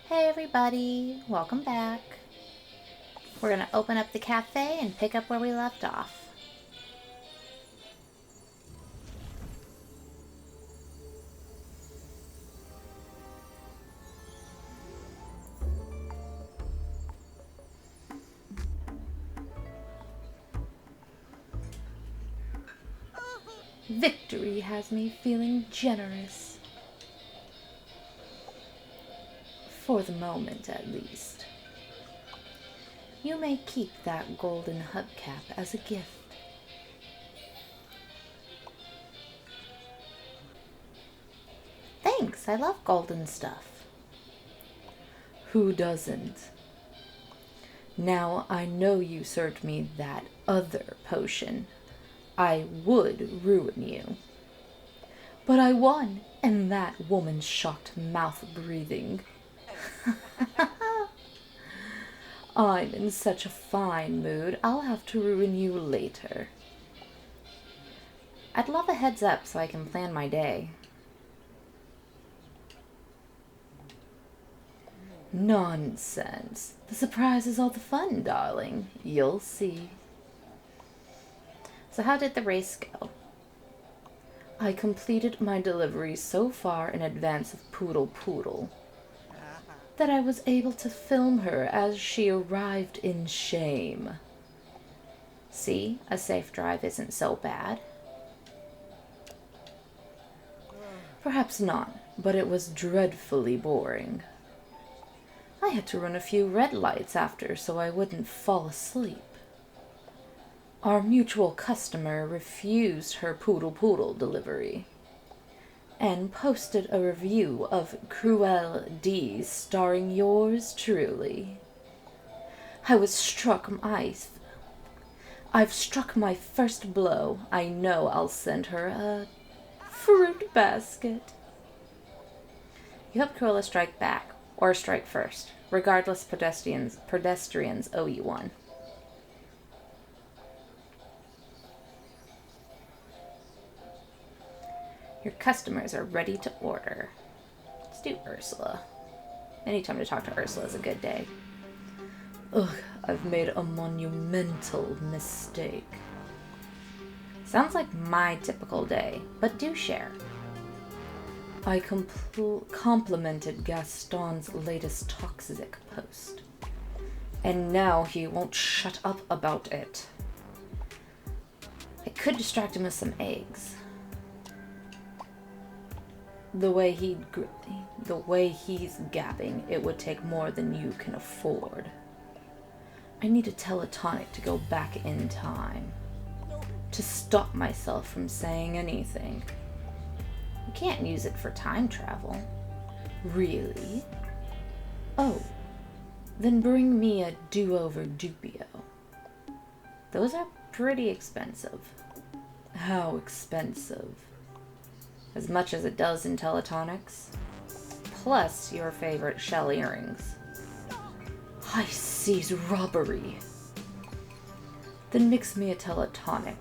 Hey everybody, welcome back. We're gonna open up the cafe and pick up where we left off. Victory has me feeling generous. For the moment, at least. You may keep that golden hubcap as a gift. Thanks, I love golden stuff. Who doesn't? Now I know you served me that other potion. I would ruin you. But I won, and that woman shocked mouth breathing. I'm in such a fine mood, I'll have to ruin you later. I'd love a heads up so I can plan my day. Nonsense. The surprise is all the fun, darling. You'll see. So how did the race go? I completed my delivery so far in advance of Poodle that I was able to film her as she arrived in shame. See, a safe drive isn't so bad. Perhaps not, but it was dreadfully boring. I had to run a few red lights after so I wouldn't fall asleep. Our mutual customer refused her Poodle delivery and posted a review of Cruel D starring yours truly. I've struck my first blow. I know I'll send her a fruit basket. You help Cruella strike back, or strike first. Regardless, pedestrians owe you one. Your customers are ready to order. Let's do Ursula. Anytime to talk to Ursula is a good day. Ugh, I've made a monumental mistake. Sounds like my typical day, but do share. I complimented Gaston's latest toxic post, and now he won't shut up about it. I could distract him with some eggs. The way he's gabbing, it would take more than you can afford. I need a teletonic to go back in time, to stop myself from saying anything. You can't use it for time travel. Really? Oh, then bring me a do-over Dupio. Those are pretty expensive. How expensive? As much as it does in teletonics. Plus your favorite shell earrings. High seas robbery. Then mix me a teletonic.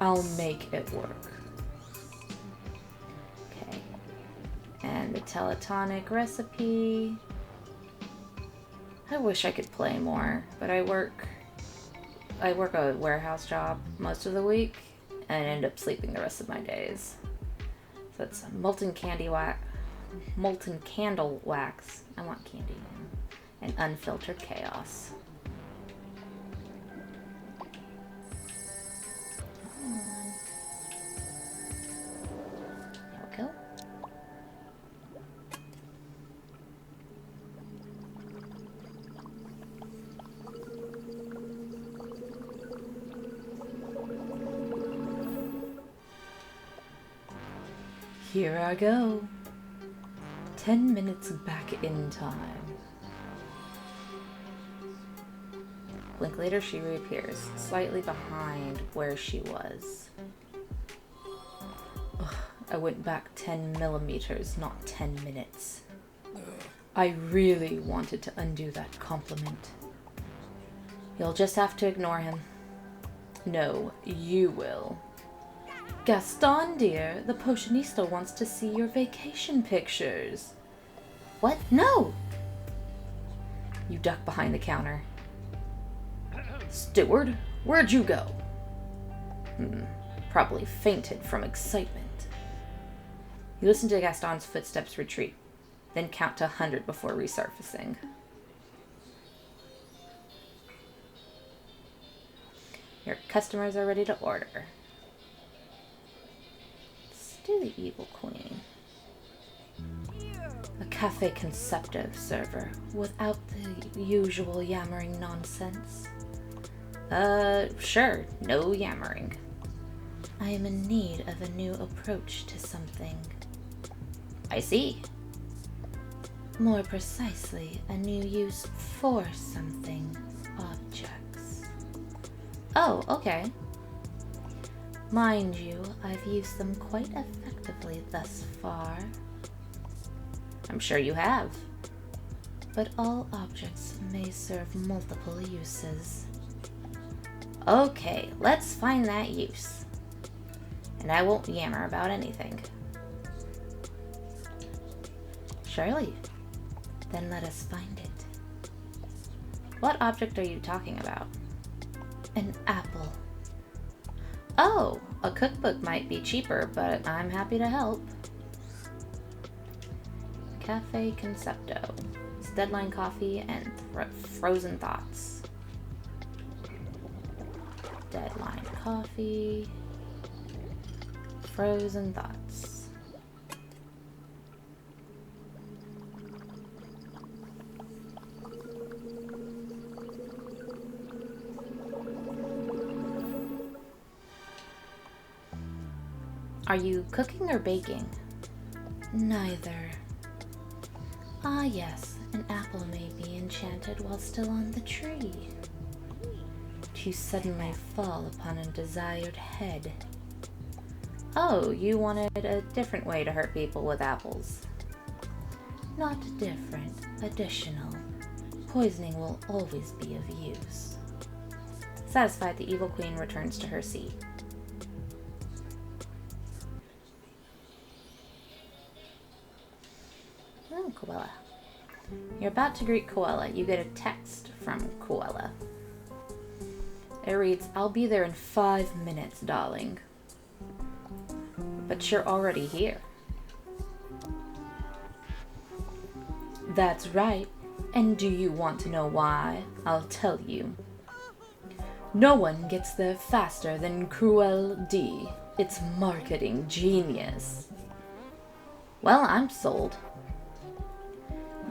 I'll make it work. Okay. And the teletonic recipe. I wish I could play more, but I work a warehouse job most of the week and end up sleeping the rest of my days. So it's molten candle wax. I want candy. And unfiltered chaos. There we go. Here I go. 10 minutes back in time. Blink later, she reappears, slightly behind where she was. Ugh, I went back 10 millimeters, not 10 minutes. I really wanted to undo that compliment. You'll just have to ignore him. No, you will. Gaston, dear, the Potionista wants to see your vacation pictures. What? No! You duck behind the counter. Steward, where'd you go? Probably fainted from excitement. You listen to Gaston's footsteps retreat, then count to 100 before resurfacing. Your customers are ready to order. Still the evil queen. A cafe conceptive server, without the usual yammering nonsense. Sure, no yammering. I am in need of a new approach to something. I see. More precisely, a new use for something. Objects. Oh, okay. Mind you, I've used them quite effectively thus far. I'm sure you have. But all objects may serve multiple uses. Okay, let's find that use. And I won't yammer about anything. Surely. Then let us find it. What object are you talking about? An apple. Oh, a cookbook might be cheaper, but I'm happy to help. Cafe Concepto. It's deadline coffee and frozen thoughts. Deadline coffee. Frozen thoughts. Are you cooking or baking? Neither. Ah yes, an apple may be enchanted while still on the tree. To suddenly fall upon a desired head. Oh, you wanted a different way to hurt people with apples. Not different, additional. Poisoning will always be of use. Satisfied, the evil queen returns to her seat. Oh, Koella. You're about to greet Koella. You get a text from Koella. It reads, I'll be there in 5 minutes, darling. But you're already here. That's right. And do you want to know why? I'll tell you. No one gets there faster than Cruel D. It's marketing genius. Well, I'm sold.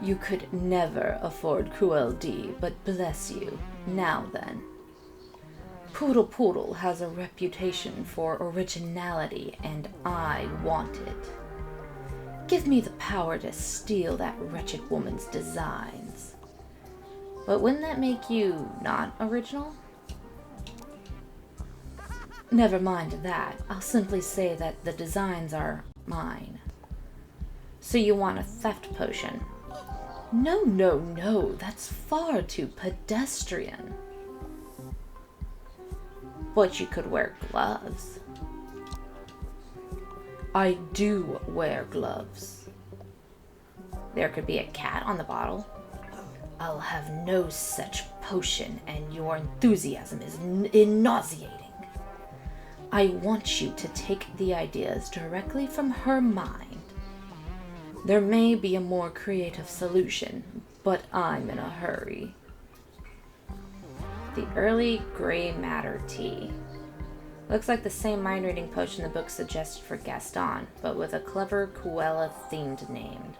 You could never afford Cruel D, but bless you. Now then. Poodle has a reputation for originality, and I want it. Give me the power to steal that wretched woman's designs. But wouldn't that make you not original? Never mind that. I'll simply say that the designs are mine. So you want a theft potion? No. That's far too pedestrian. But you could wear gloves. I do wear gloves. There could be a cat on the bottle. I'll have no such potion, and your enthusiasm is nauseating. I want you to take the ideas directly from her mind. There may be a more creative solution, but I'm in a hurry. The early gray matter tea. Looks like the same mind-reading potion the book suggested for Gaston, but with a clever Cruella-themed name.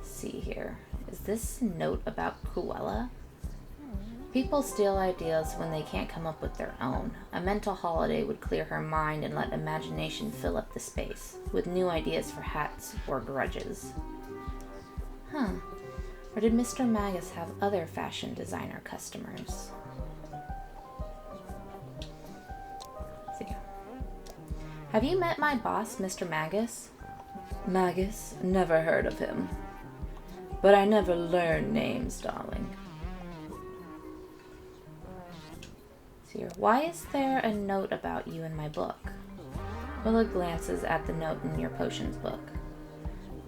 See here. Is this a note about Cruella? People steal ideas when they can't come up with their own. A mental holiday would clear her mind and let imagination fill up the space, with new ideas for hats or grudges. Huh. Or did Mr. Magus have other fashion designer customers? Let's see. Have you met my boss, Mr. Magus? Magus? Never heard of him. But I never learn names, darling. See here. Why is there a note about you in my book? Willa glances at the note in your potions book.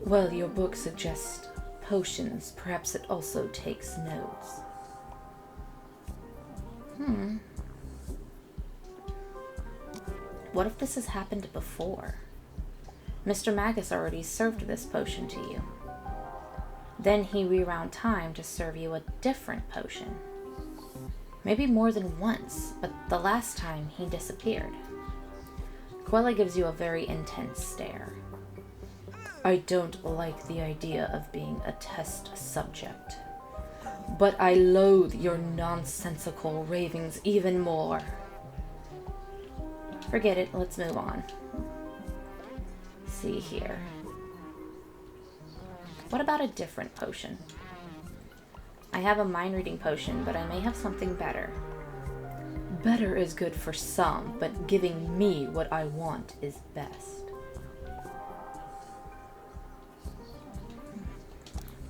Well, your book suggests potions. Perhaps it also takes notes. What if this has happened before? Mr. Magus already served this potion to you. Then he rewound time to serve you a different potion. Maybe more than once, but the last time he disappeared. Quella gives you a very intense stare. I don't like the idea of being a test subject, but I loathe your nonsensical ravings even more. Forget it, let's move on. See here. What about a different potion? I have a mind reading potion, but I may have something better. Better is good for some, but giving me what I want is best.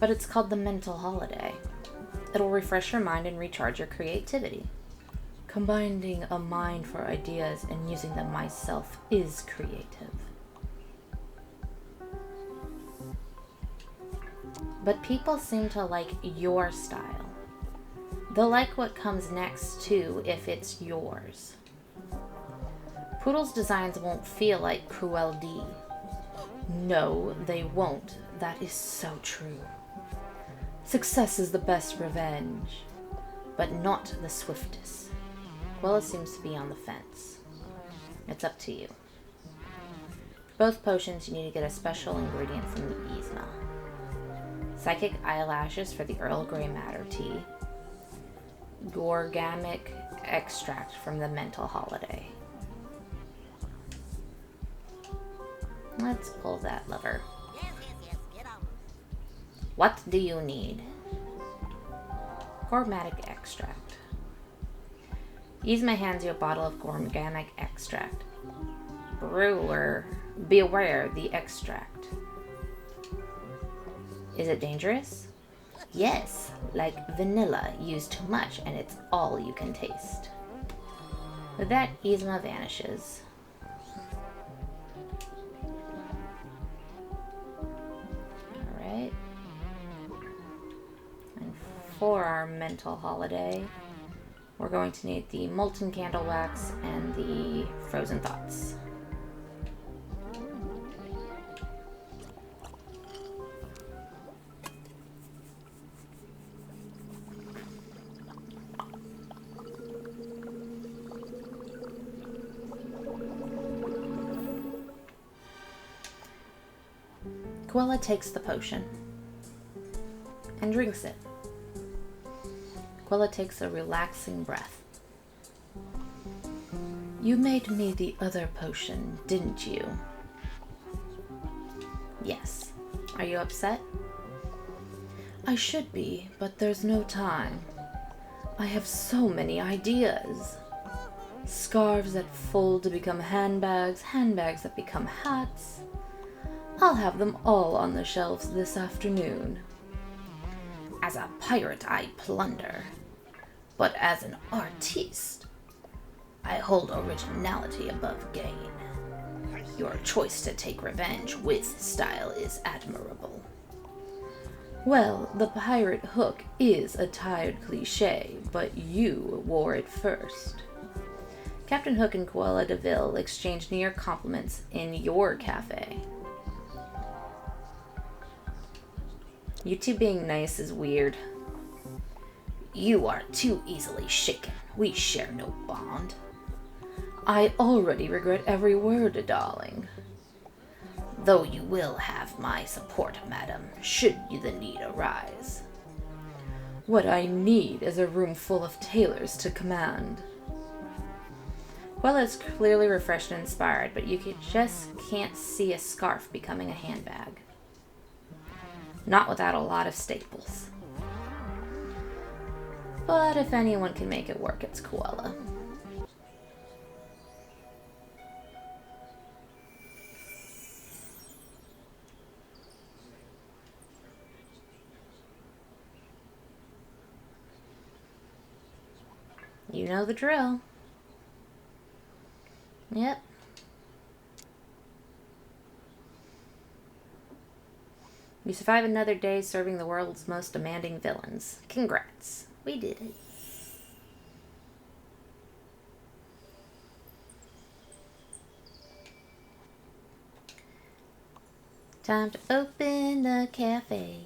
But it's called the mental holiday. It'll refresh your mind and recharge your creativity. Combining a mind for ideas and using them myself is creative. But people seem to like your style. They'll like what comes next too if it's yours. Poodle's designs won't feel like Cruel D. No, they won't. That is so true. Success is the best revenge, but not the swiftest. Quella seems to be on the fence. It's up to you. For both potions, you need to get a special ingredient from the Yzma. Psychic eyelashes for the Earl Grey Madder tea. Gorgamic extract from the mental holiday. Let's pull that lever. What do you need? Gorgamic extract. Yzma hands you a bottle of Gorgamic extract. Brewer, beware the extract. Is it dangerous? Yes, like vanilla used too much and it's all you can taste. With that, Yzma vanishes. Alright. And for our mental holiday, we're going to need the molten candle wax and the frozen thoughts. Quella takes the potion and drinks it. Quella takes a relaxing breath. You made me the other potion, didn't you? Yes. Are you upset? I should be, but there's no time. I have so many ideas. Scarves that fold to become handbags, handbags that become hats. I'll have them all on the shelves this afternoon. As a pirate, I plunder. But as an artiste, I hold originality above gain. Your choice to take revenge with style is admirable. Well, the pirate hook is a tired cliché, but you wore it first. Captain Hook and Cruella de Vil exchange near compliments in your cafe. You two being nice is weird. You are too easily shaken. We share no bond. I already regret every word, darling. Though you will have my support, madam, should the need arise. What I need is a room full of tailors to command. Quella is clearly refreshed and inspired, but you just can't see a scarf becoming a handbag. Not without a lot of staples. But if anyone can make it work, it's Quella. You know the drill. Yep. You survive another day serving the world's most demanding villains. Congrats. We did it. Time to open the cafe.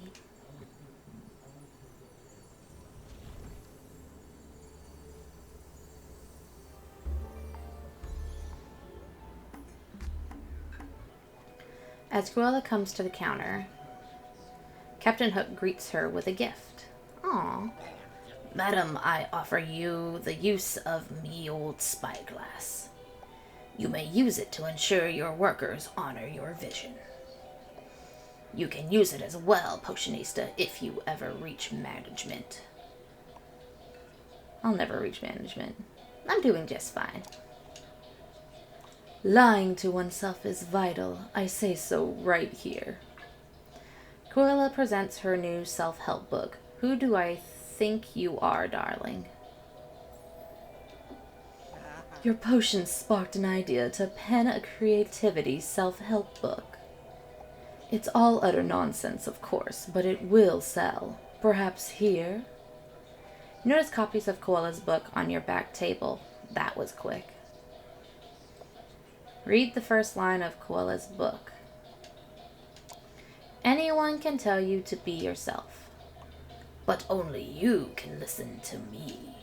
As Cruella comes to the counter, Captain Hook greets her with a gift. Aww. Madam, I offer you the use of me old spyglass. You may use it to ensure your workers honor your vision. You can use it as well, Potionista, if you ever reach management. I'll never reach management. I'm doing just fine. Lying to oneself is vital. I say so right here. Cruella presents her new self-help book. Who do I think you are, darling? Your potion sparked an idea to pen a creativity self-help book. It's all utter nonsense, of course, but it will sell. Perhaps here? Notice copies of Koala's book on your back table. That was quick. Read the first line of Koala's book. Anyone can tell you to be yourself, but only you can listen to me.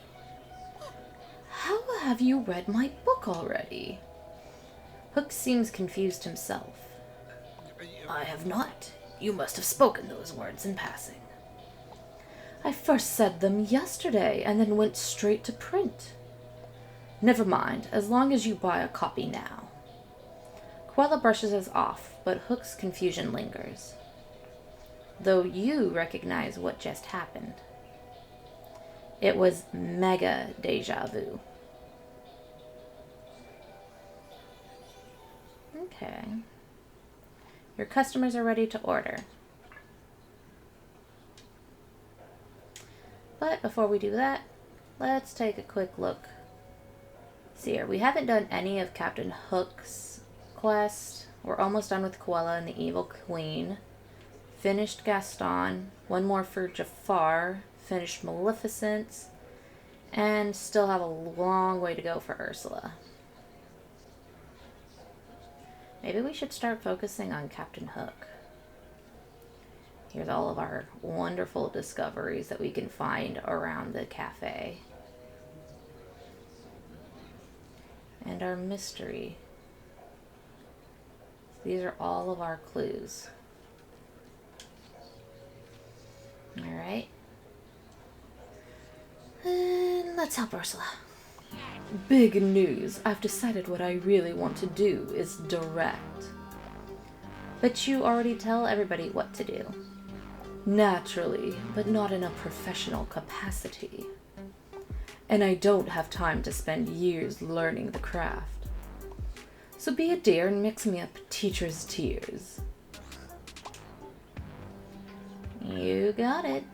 How have you read my book already? Hook seems confused himself. I have not. You must have spoken those words in passing. I first said them yesterday and then went straight to print. Never mind, as long as you buy a copy now. Cruella brushes us off, but Hook's confusion lingers. Though you recognize what just happened. It was mega deja vu. Okay. Your customers are ready to order. But before we do that, let's take a quick look. See here, we haven't done any of Captain Hook's quest. We're almost done with Cruella and the Evil Queen. Finished Gaston. One more for Jafar. Finished Maleficent. And still have a long way to go for Ursula. Maybe we should start focusing on Captain Hook. Here's all of our wonderful discoveries that we can find around the cafe. And our mystery. These are all of our clues. Alright. Let's help Ursula. Big news. I've decided what I really want to do is direct. But you already tell everybody what to do. Naturally, but not in a professional capacity. And I don't have time to spend years learning the craft. So be a dear and mix me up teacher's tears. You got it.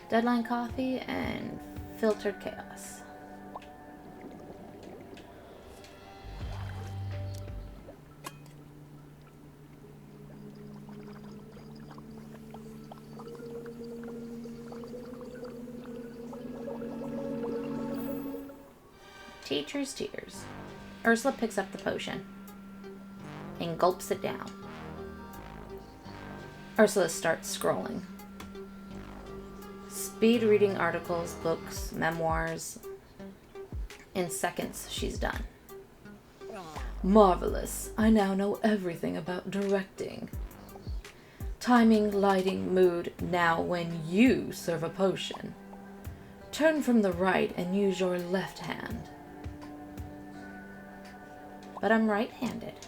Deadline coffee and filtered chaos. Teacher's tears. Ursula picks up the potion and gulps it down. Ursula starts scrolling. Speed reading articles, books, memoirs. In seconds, she's done. Marvelous. I now know everything about directing. Timing, lighting, mood. Now when you serve a potion, turn from the right and use your left hand. But I'm right-handed.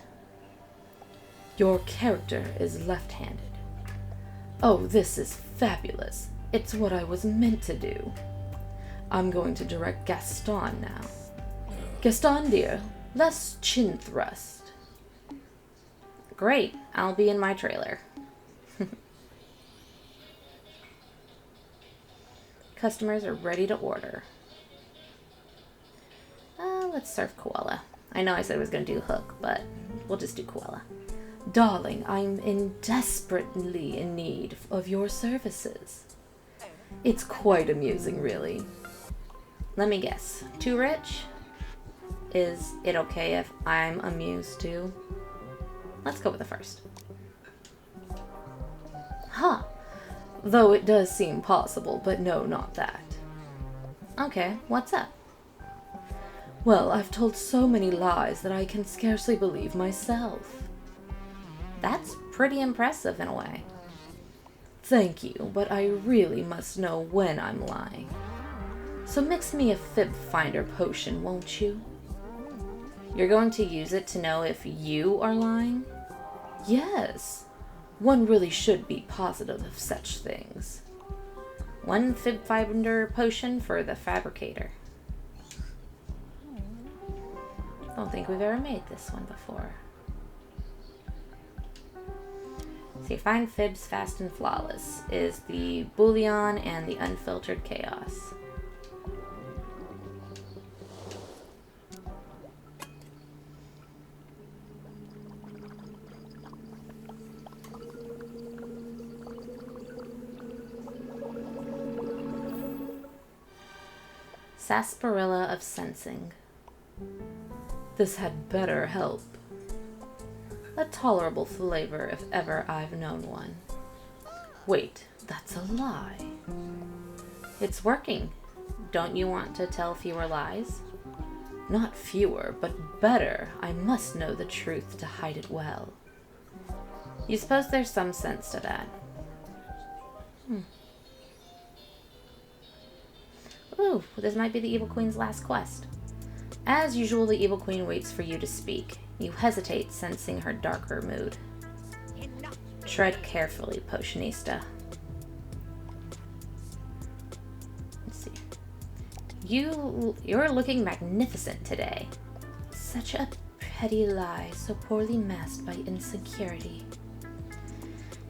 Your character is left-handed. Oh, this is fabulous. It's what I was meant to do. I'm going to direct Gaston now. Gaston, dear, less chin thrust. Great, I'll be in my trailer. Customers are ready to order. Let's serve Koala. I know I said I was going to do Hook, but we'll just do Koala. Darling, I'm desperately in need of your services. It's quite amusing, really. Let me guess. Too rich? Is it okay if I'm amused too? Let's go with the first. Huh. Though it does seem possible, but no, not that. Okay, what's up? Well, I've told so many lies that I can scarcely believe myself. That's pretty impressive in a way. Thank you, but I really must know when I'm lying. So mix me a fib finder potion, won't you? You're going to use it to know if you are lying? Yes. One really should be positive of such things. One fib finder potion for the fabricator. Don't think we've ever made this one before. See, find fibs fast and flawless is the bullion and the unfiltered chaos. Sarsaparilla of Sensing. This had better help. A tolerable flavor if ever I've known one. Wait, that's a lie. It's working. Don't you want to tell fewer lies? Not fewer, but better. I must know the truth to hide it well. You suppose there's some sense to that? Ooh, this might be the Evil Queen's last quest. As usual, the Evil Queen waits for you to speak. You hesitate, sensing her darker mood. Tread carefully, Potionista. Let's see. You're looking magnificent today. Such a petty lie, so poorly masked by insecurity.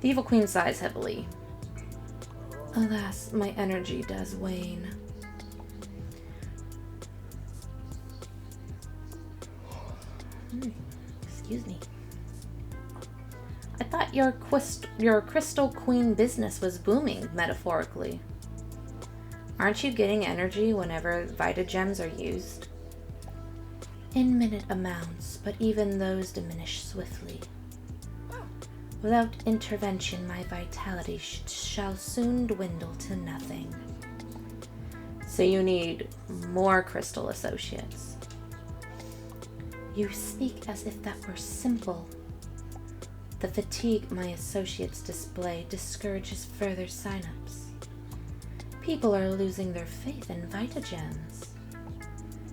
The Evil Queen sighs heavily. Alas, my energy does wane. Excuse me. I thought your Crystal Queen business was booming, metaphorically. Aren't you getting energy whenever Vita Gems are used? In minute amounts, but even those diminish swiftly. Without intervention, my vitality shall soon dwindle to nothing. So you need more crystal associates. You speak as if that were simple. The fatigue my associates display discourages further sign-ups. People are losing their faith in Vita Gems.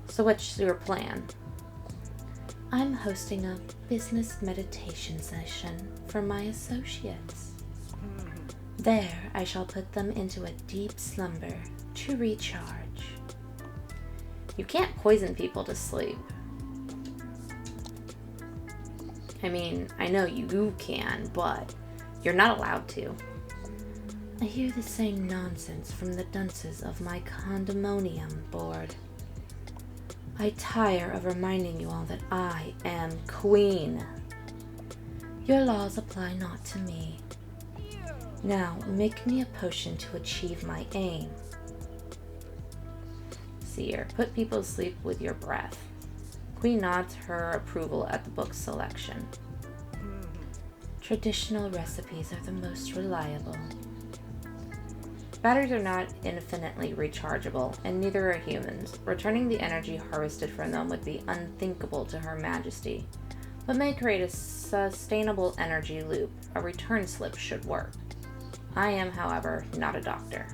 So what's your plan? I'm hosting a business meditation session for my associates. There, I shall put them into a deep slumber to recharge. You can't poison people to sleep. I mean, I know you can, but you're not allowed to. I hear the same nonsense from the dunces of my condominium board. I tire of reminding you all that I am queen. Your laws apply not to me. Now, make me a potion to achieve my aim. See here, put people to sleep with your breath. Queen nods her approval at the book's selection. Traditional recipes are the most reliable. Batteries are not infinitely rechargeable, and neither are humans. Returning the energy harvested from them would be unthinkable to Her Majesty, but may create a sustainable energy loop. A return slip should work. I am, however, not a doctor.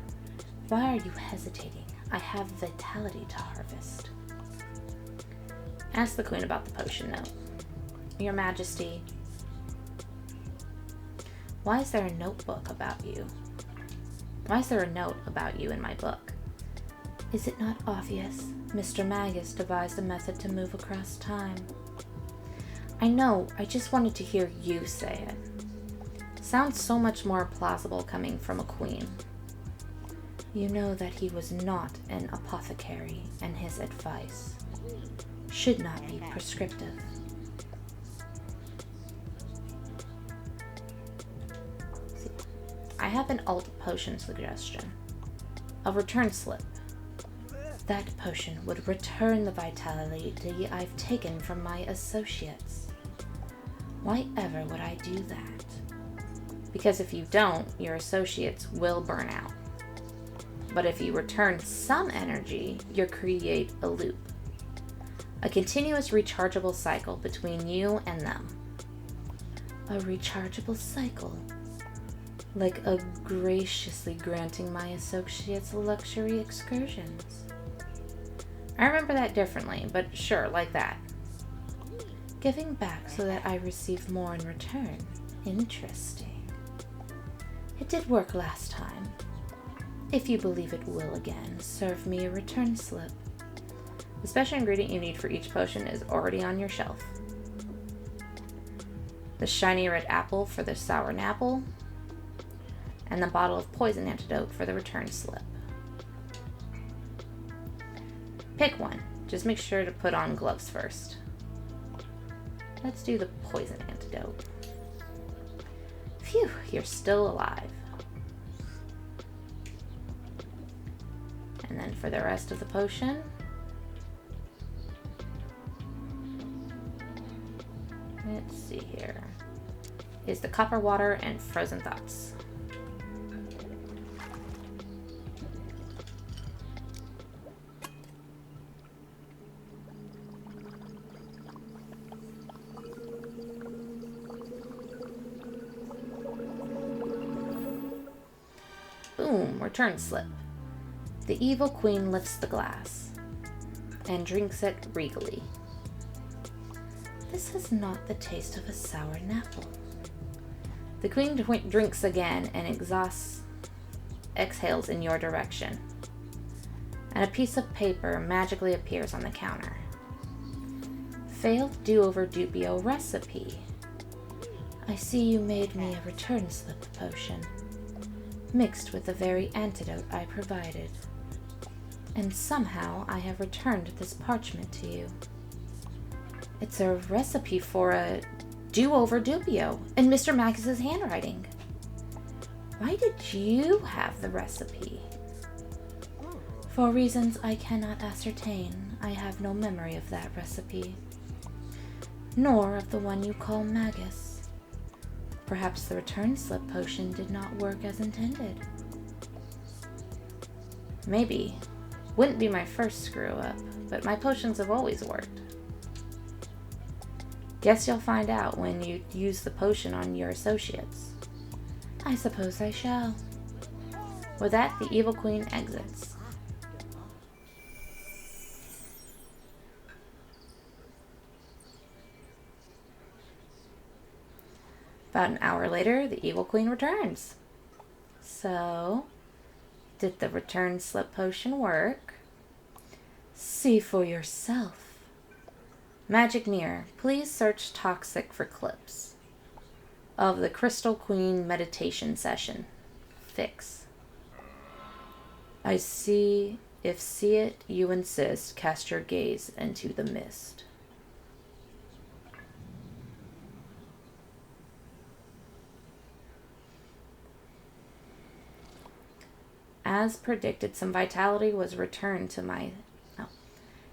Why are you hesitating? I have vitality to harvest. Ask the Queen about the potion note. Your Majesty, why is there a notebook about you? Why is there a note about you in my book? Is it not obvious? Mr. Magus devised a method to move across time. I know, I just wanted to hear you say it. Sounds so much more plausible coming from a queen. You know that he was not an apothecary, and his advice should not be prescriptive. I have an alt potion suggestion. A return slip. That potion would return the vitality I've taken from my associates. Why ever would I do that? Because if you don't, your associates will burn out. But if you return some energy, you'll create a loop. A continuous rechargeable cycle between you and them. A rechargeable cycle? Like a graciously granting my associates luxury excursions. I remember that differently, but sure, like that. Giving back so that I receive more in return. Interesting. It did work last time. If you believe it will again, serve me a return slip. The special ingredient you need for each potion is already on your shelf. The shiny red apple for the sour napple, and the bottle of poison antidote for the return slip. Pick one. Just make sure to put on gloves first. Let's do the poison antidote. Phew, you're still alive. And then for the rest of the potion, let's see here, is the copper water and frozen thoughts. Boom, return slip. The evil queen lifts the glass and drinks it regally. This has not the taste of a sour napple. The queen drinks again and exhales in your direction, and a piece of paper magically appears on the counter. Failed do-over Dupio recipe. I see you made me a return slip potion, mixed with the very antidote I provided. And somehow I have returned this parchment to you. It's a recipe for a do-over Dupio in Mr. Magus' handwriting. Why did you have the recipe? For reasons I cannot ascertain, I have no memory of that recipe, nor of the one you call Magus. Perhaps the return slip potion did not work as intended. Maybe. Wouldn't be my first screw-up, but my potions have always worked. Guess you'll find out when you use the potion on your associates. I suppose I shall. With that, the evil queen exits. About an hour later, the evil queen returns. So, did the return slip potion work? See for yourself. Magic mirror, please search toxic for clips of the Crystal Queen meditation session. Fix. I see. If see it, you insist, cast your gaze into the mist. As predicted, some vitality was returned to my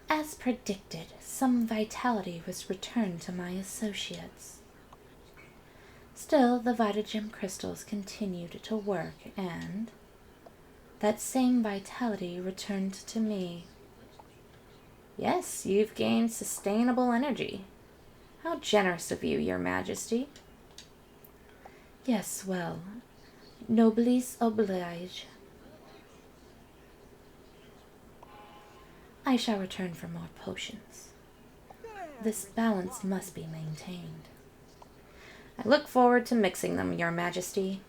associates. Still, the Vitagem crystals continued to work, and that same vitality returned to me. Yes, you've gained sustainable energy. How generous of you, Your Majesty. Yes, well, noblesse oblige. I shall return for more potions. This balance must be maintained. I look forward to mixing them, Your Majesty.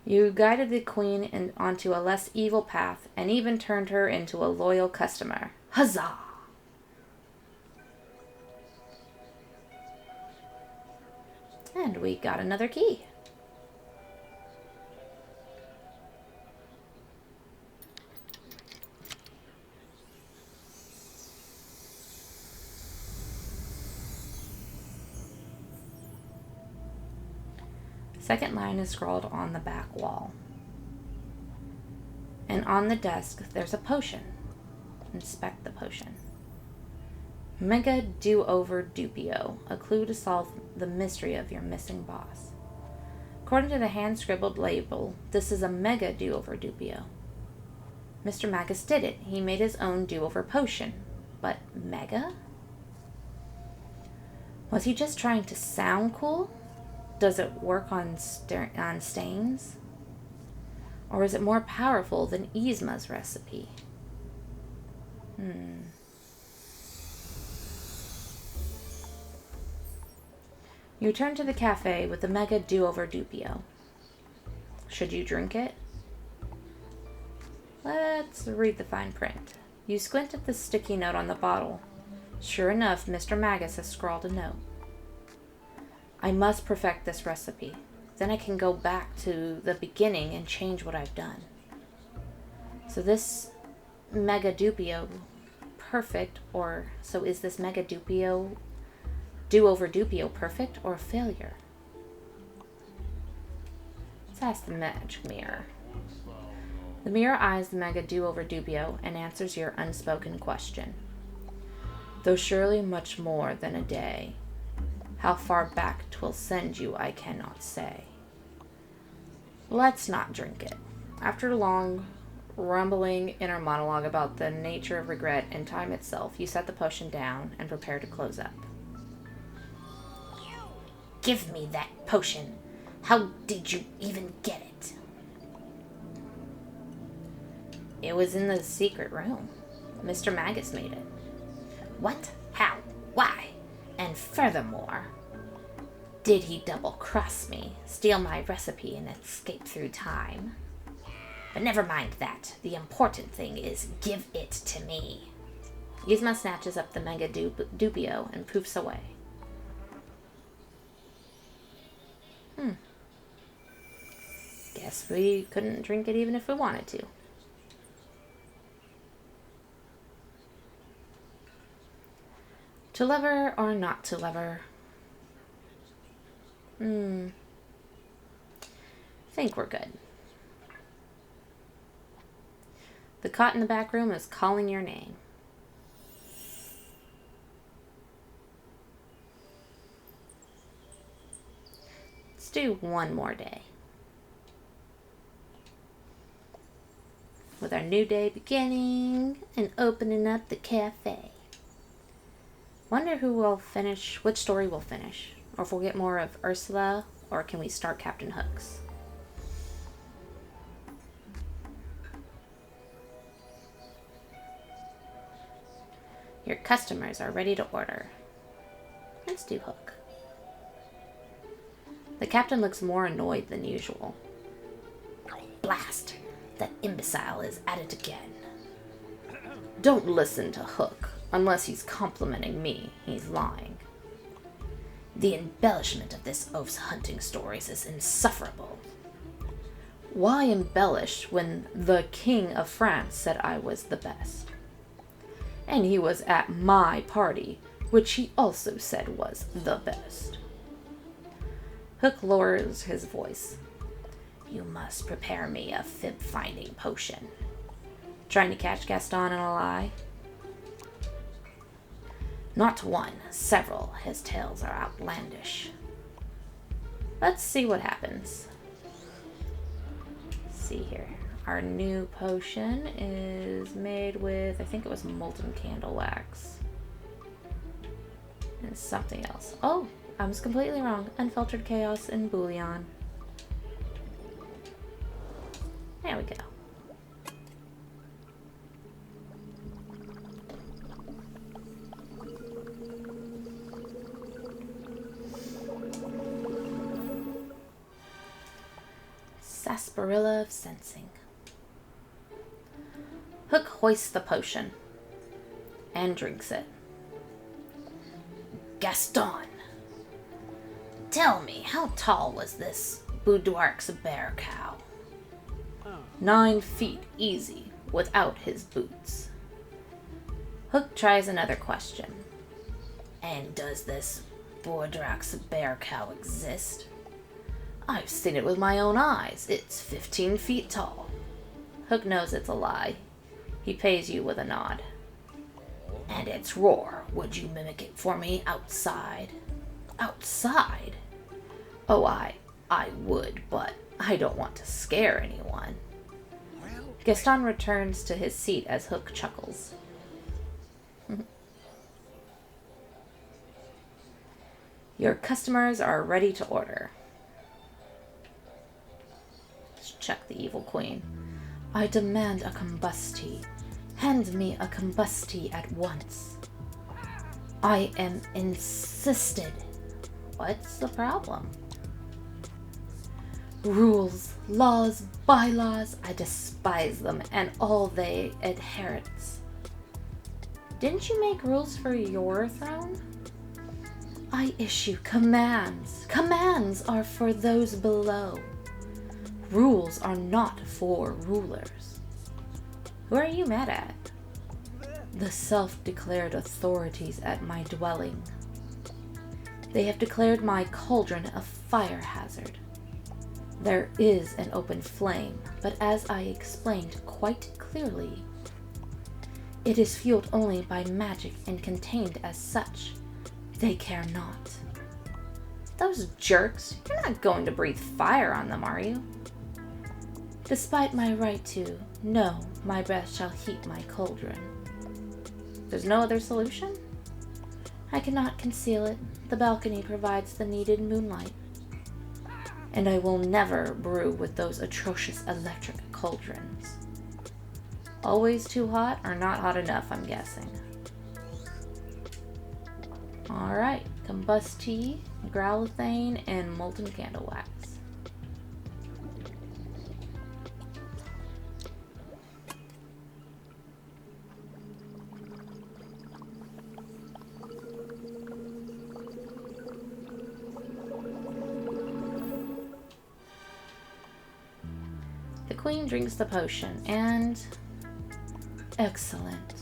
You guided the queen onto a less evil path and even turned her into a loyal customer. Huzzah! And we got another key. Second line is scrawled on the back wall. And on the desk, there's a potion. Inspect the potion. Mega Do-Over Dupio, a clue to solve the mystery of your missing boss. According to the hand-scribbled label, this is a Mega Do-Over Dupio. Mr. Magus did it. He made his own do-over potion. But Mega? Was he just trying to sound cool? Does it work on stains? Or is it more powerful than Yzma's recipe? You return to the cafe with the Mega Do-Over Dupio. Should you drink it? Let's read the fine print. You squint at the sticky note on the bottle. Sure enough, Mr. Magus has scrawled a note. I must perfect this recipe. Then I can go back to the beginning and change what I've done. So this Mega Dupio perfect, or so is this Mega Dupio Do-Over Dupio perfect or a failure? Let's ask the magic mirror. The mirror eyes the Mega Do-Over Dupio and answers your unspoken question. Though surely much more than a day, how far back 'twill send you I cannot say. Let's not drink it. After a long, rumbling inner monologue about the nature of regret and time itself, you set the potion down and prepare to close up. Give me that potion. How did you even get it? It was in the secret room. Mr. Magus made it. What? How? Why? And furthermore, did he double-cross me, steal my recipe, and escape through time? But never mind that. The important thing is give it to me. Yzma snatches up the Mega Dupio and poofs away. Guess we couldn't drink it even if we wanted to. To lever or not to lever? Think we're good. The cot in the back room is calling your name. Let's do one more day. With our new day beginning and opening up the cafe. Wonder who will finish, which story will finish. Or if we'll get more of Ursula, or can we start Captain Hooks? Your customers are ready to order. Let's do Hook. The captain looks more annoyed than usual. Blast! That imbecile is at it again. Don't listen to Hook. Unless he's complimenting me, he's lying. The embellishment of this oaf's hunting stories is insufferable. Why embellish when the King of France said I was the best? And he was at my party, which he also said was the best. Hook lowers his voice. You must prepare me a fib-finding potion. Trying to catch Gaston in a lie? Not one, several. His tales are outlandish. Let's see what happens. Let's see here. Our new potion is made with, I think it was molten candle wax. And something else. Oh, I was completely wrong. Unfiltered chaos and bouillon. There we go. Sarsaparilla of sensing. Hook hoists the potion and drinks it. Gaston, tell me, how tall was this Boudoir's bear cow? 9 feet easy, without his boots. Hook tries another question. And does this Boudoir's bear cow exist? I've seen it with my own eyes. It's 15 feet tall. Hook knows it's a lie. He pays you with a nod. And its roar, would you mimic it for me outside? Outside? Oh, I would, but I don't want to scare anyone. Gaston returns to his seat as Hook chuckles. Your customers are ready to order. Let's check the evil queen. I demand a combusti. Hand me a combusti at once. I am insisted. What's the problem? Rules, laws, bylaws, I despise them and all they adherents. Didn't you make rules for your throne? I issue commands. Commands are for those below. Rules are not for rulers. Who are you mad at? The self-declared authorities at my dwelling. They have declared my cauldron a fire hazard. There is an open flame, but as I explained quite clearly, it is fueled only by magic and contained as such. They care not. Those jerks, you're not going to breathe fire on them, are you? Despite my right to, no, my breath shall heat my cauldron. There's no other solution? I cannot conceal it. The balcony provides the needed moonlight. And I will never brew with those atrocious electric cauldrons. Always too hot or not hot enough, I'm guessing. Alright, combusti, growlithane, and molten candle wax. The queen drinks the potion, and... excellent.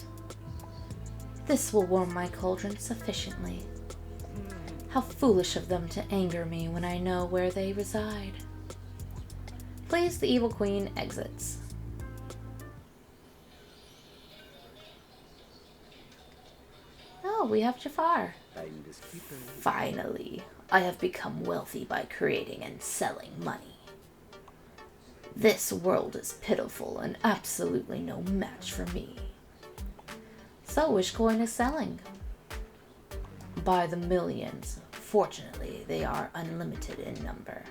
This will warm my cauldron sufficiently. How foolish of them to anger me when I know where they reside. Please, the evil queen exits. Oh, we have Jafar. Finally, I have become wealthy by creating and selling money. This world is pitiful and absolutely no match for me. So, which coin is selling? By the millions. Fortunately, they are unlimited in number.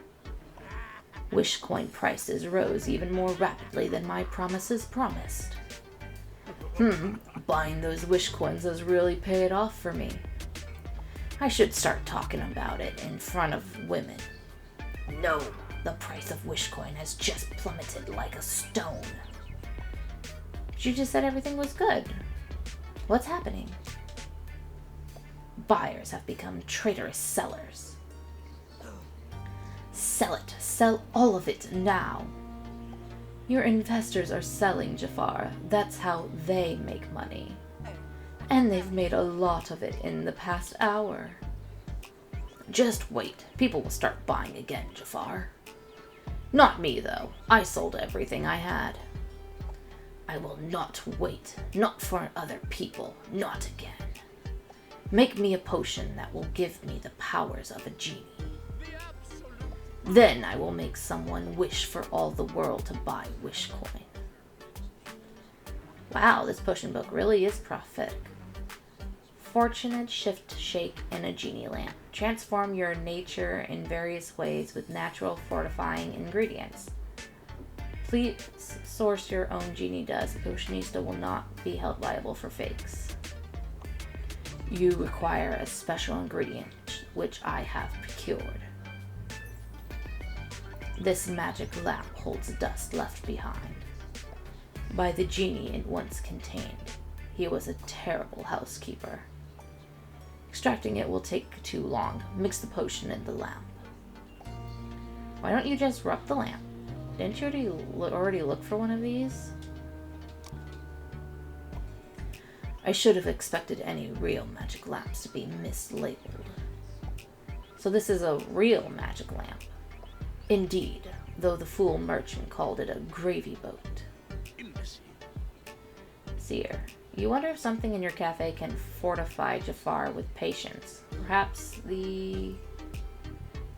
Wish coin prices rose even more rapidly than my promises promised. Buying those wish coins has really paid off for me. I should start talking about it in front of women. No, the price of wish coin has just plummeted like a stone. But you just said everything was good. What's happening? Buyers have become traitorous sellers. Sell it. Sell all of it now. Your investors are selling, Jafar. That's how they make money. And they've made a lot of it in the past hour. Just wait. People will start buying again, Jafar. Not me, though. I sold everything I had. I will not wait. Not for other people. Not again. Make me a potion that will give me the powers of a genie. Then I will make someone wish for all the world to buy wish coin. Wow, this potion book really is prophetic. Fortunate shift, shake, and a genie lamp. Transform your nature in various ways with natural fortifying ingredients. Please source your own genie dust. Potionista will not be held liable for fakes. You require a special ingredient, which I have procured. This magic lamp holds dust left behind by the genie it once contained. He was a terrible housekeeper. Extracting it will take too long. Mix the potion in the lamp. Why don't you just rub the lamp? Didn't you already look for one of these? I should have expected any real magic lamps to be mislabeled. So this is a real magic lamp. Indeed, though the fool merchant called it a gravy boat. Seer, you wonder if something in your cafe can fortify Jafar with patience. Perhaps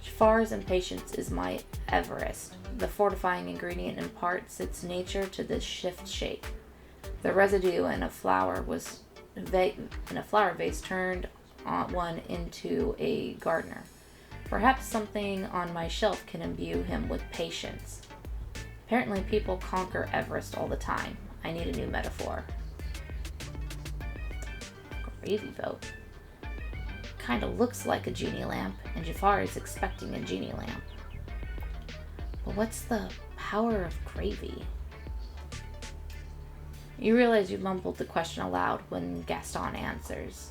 Jafar's impatience is my Everest. The fortifying ingredient imparts its nature to the shift shake. The residue in a flower vase turned one into a gardener. Perhaps something on my shelf can imbue him with patience. Apparently people conquer Everest all the time. I need a new metaphor. Gravy boat. Kinda looks like a genie lamp, and Jafar is expecting a genie lamp. But what's the power of gravy? You realize you mumbled the question aloud when Gaston answers.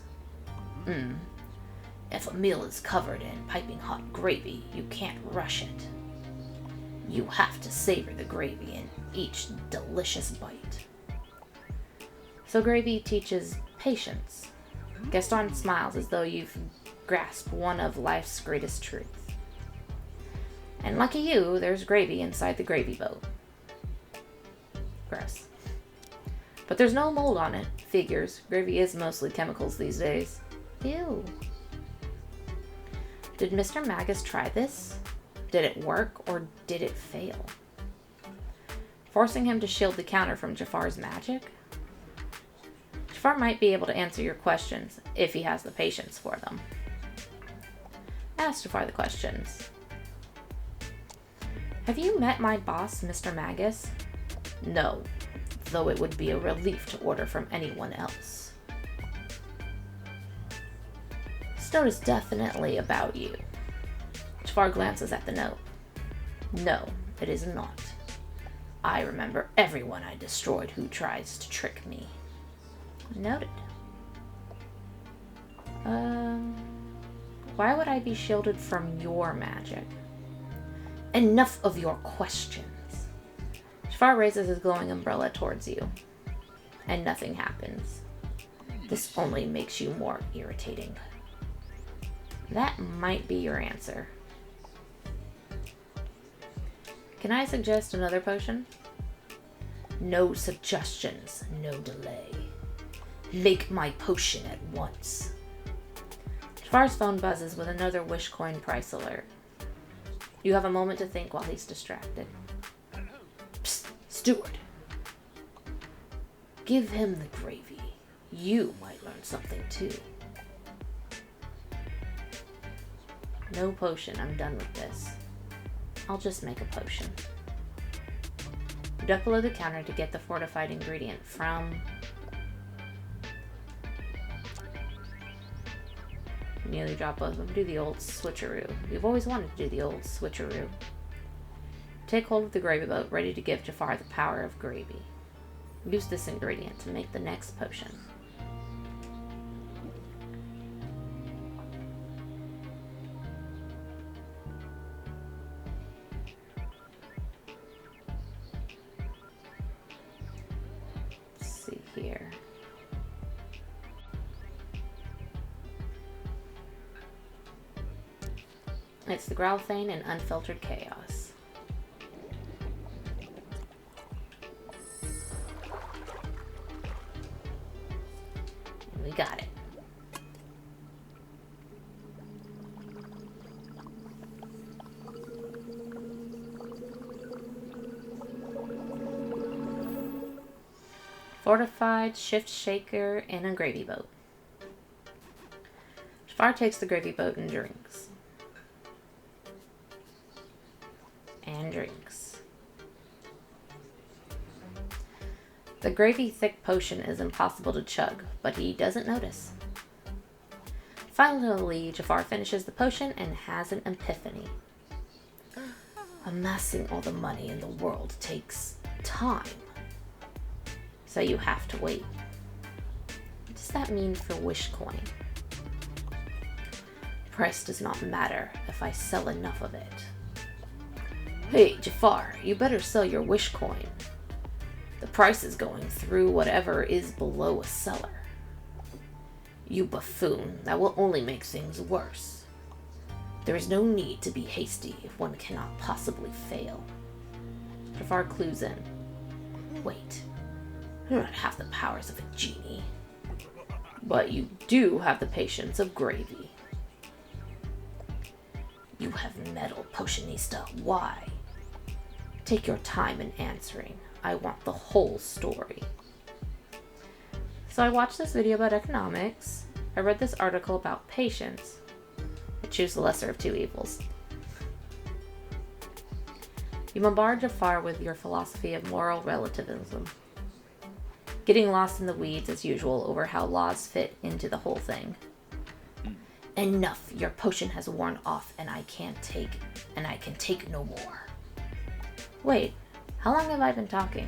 If a meal is covered in piping hot gravy, you can't rush it. You have to savor the gravy in each delicious bite. So gravy teaches patience. Gaston smiles as though you've grasped one of life's greatest truths. And lucky you, there's gravy inside the gravy boat. Gross. But there's no mold on it. Figures. Gravy is mostly chemicals these days. Ew. Did Mr. Magus try this? Did it work, or did it fail? Forcing him to shield the counter from Jafar's magic? Jafar might be able to answer your questions, if he has the patience for them. Ask Jafar the questions. Have you met my boss, Mr. Magus? No, though it would be a relief to order from anyone else. This note is definitely about you. Jafar glances at the note. No, it is not. I remember everyone I destroyed who tries to trick me. Noted. Why would I be shielded from your magic? Enough of your questions. Jafar raises his glowing umbrella towards you, and nothing happens. This only makes you more irritating. That might be your answer. Can I suggest another potion? No suggestions, no delay. Make my potion at once. Jafar's phone buzzes with another wish coin price alert. You have a moment to think while he's distracted. Psst, steward. Give him the gravy. You might learn something too. No potion, I'm done with this. I'll just make a potion. You duck below the counter to get the fortified ingredient from... You nearly drop both of them. Do the old switcheroo. You've always wanted to do the old switcheroo. Take hold of the gravy boat, ready to give Jafar the power of gravy. Use this ingredient to make the next potion. Let's see here. It's the Growlthane and Unfiltered Chaos. And we got it. Fortified shift shaker and a gravy boat. Jafar takes the gravy boat and drinks. And drinks. The gravy-thick potion is impossible to chug, but he doesn't notice. Finally, Jafar finishes the potion and has an epiphany. Amassing all the money in the world takes time. So you have to wait. What does that mean for Wish Coin? Price does not matter if I sell enough of it. Hey, Jafar, you better sell your Wish Coin. The price is going through whatever is below a cellar. You buffoon, that will only make things worse. There is no need to be hasty if one cannot possibly fail. Jafar clues in. Wait, I do not have the powers of a genie. But you do have the patience of Gravy. You have meddle, Potionista. Why? Take your time in answering. I want the whole story. So I watched this video about economics. I read this article about patience. I choose the lesser of two evils. You bombard Jafar with your philosophy of moral relativism, getting lost in the weeds as usual over how laws fit into the whole thing. Enough. Your potion has worn off and I can take no more. Wait, how long have I been talking?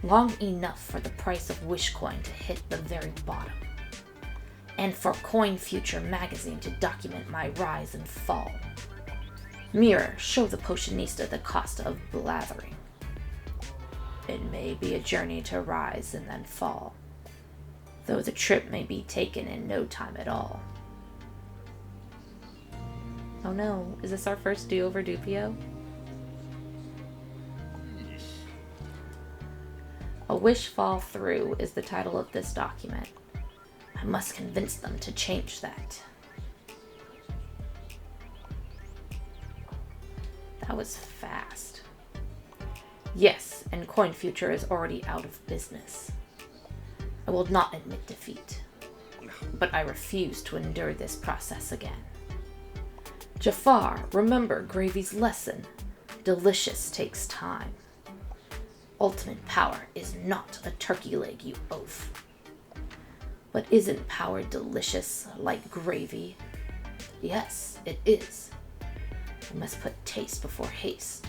Long enough for the price of Wish Coin to hit the very bottom. And for Coin Future magazine to document my rise and fall. Mirror, show the Potionista the cost of blathering. It may be a journey to rise and then fall, though the trip may be taken in no time at all. Oh no, is this our first do-over Dupio? A Wish Fall Through is the title of this document. I must convince them to change that. That was fast. Yes, and Coin Future is already out of business. I will not admit defeat, but I refuse to endure this process again. Jafar, remember Gravy's lesson. Delicious takes time. Ultimate power is not a turkey leg, you oaf. But isn't power delicious like gravy? Yes, it is. We must put taste before haste.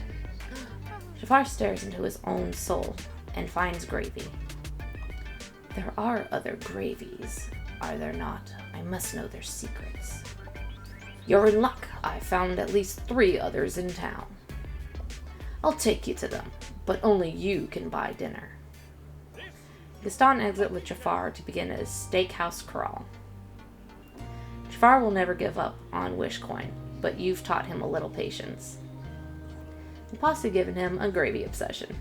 Jafar stares into his own soul and finds Gravy. There are other Gravies, are there not? I must know their secrets. You're in luck. I found at least 3 others in town. I'll take you to them, but only you can buy dinner. Gaston exits with Jafar to begin his steakhouse crawl. Jafar will never give up on Wish Coin, but you've taught him a little patience. You've possibly given him a gravy obsession.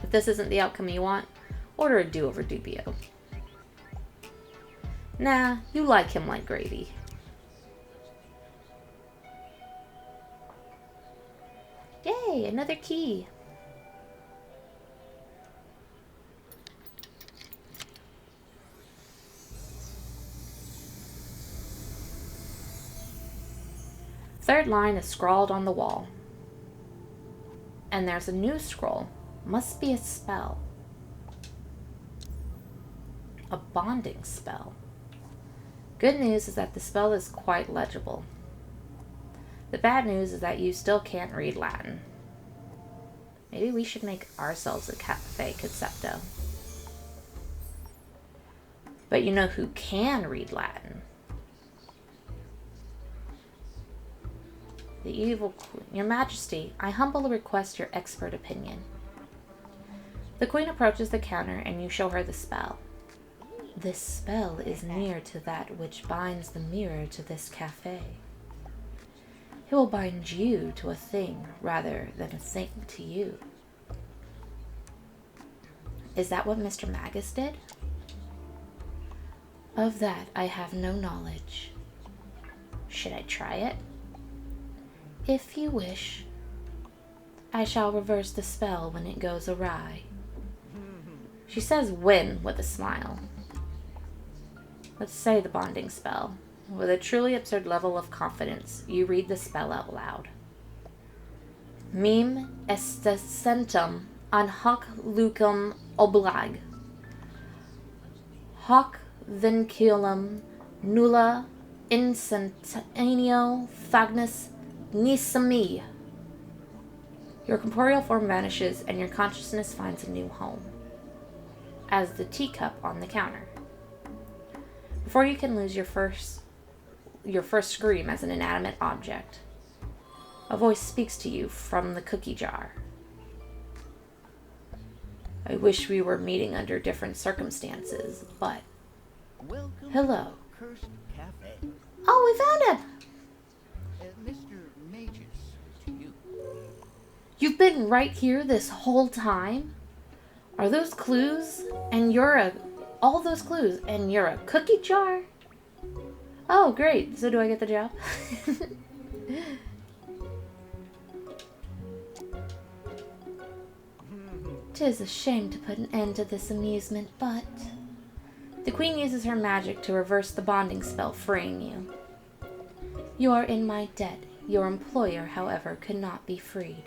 If this isn't the outcome you want, order a do-over Dupio. Nah, you like him like gravy. Yay, another key. Third line is scrawled on the wall. And there's a new scroll. Must be a spell. A bonding spell. Good news is that the spell is quite legible. The bad news is that you still can't read Latin. Maybe we should make ourselves a Cafe Concepto. But you know who can read Latin? The evil queen. Your Majesty, I humbly request your expert opinion. The queen approaches the counter and you show her the spell. This spell is near to that which binds the mirror to this cafe. It will bind you to a thing rather than a thing to you. Is that what Mr. Magus did? Of that I have no knowledge. Should I try it? If you wish. I shall reverse the spell when it goes awry. She says when with a smile. Let's say the bonding spell. With a truly absurd level of confidence, you read the spell out loud. Mim estesentum an hoc lucum oblag. Hoc vinculum nulla incentaneo fagnus nisami. Your corporeal form vanishes and your consciousness finds a new home. As the teacup on the counter. Before you can lose your first scream as an inanimate object, a voice speaks to you from the cookie jar. I wish we were meeting under different circumstances, but... Welcome hello. to Cursed Cafe. Oh, we found him! Mr. Magus, to you. You've been right here this whole time? Are those clues? And you're a... All those clues, and you're a cookie jar? Oh, great. So do I get the job? "'Tis a shame to put an end to this amusement, but..." The queen uses her magic to reverse the bonding spell, freeing you. "You are in my debt. Your employer, however, could not be freed."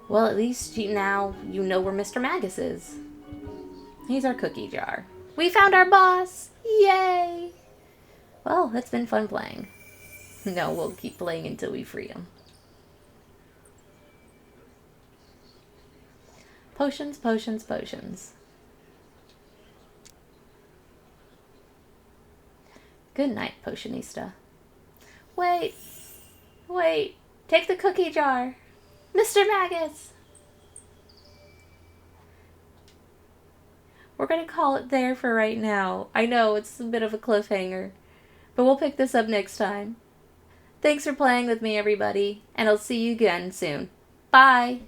Well, at least now you know where Mr. Magus is. He's our cookie jar. We found our boss! Yay! Well, it's been fun playing. No, we'll keep playing until we free him. Potions, potions, potions. Good night, Potionista. Wait. Wait. Take the cookie jar. Mr. Magus! We're going to call it there for right now. I know, it's a bit of a cliffhanger. But we'll pick this up next time. Thanks for playing with me, everybody. And I'll see you again soon. Bye!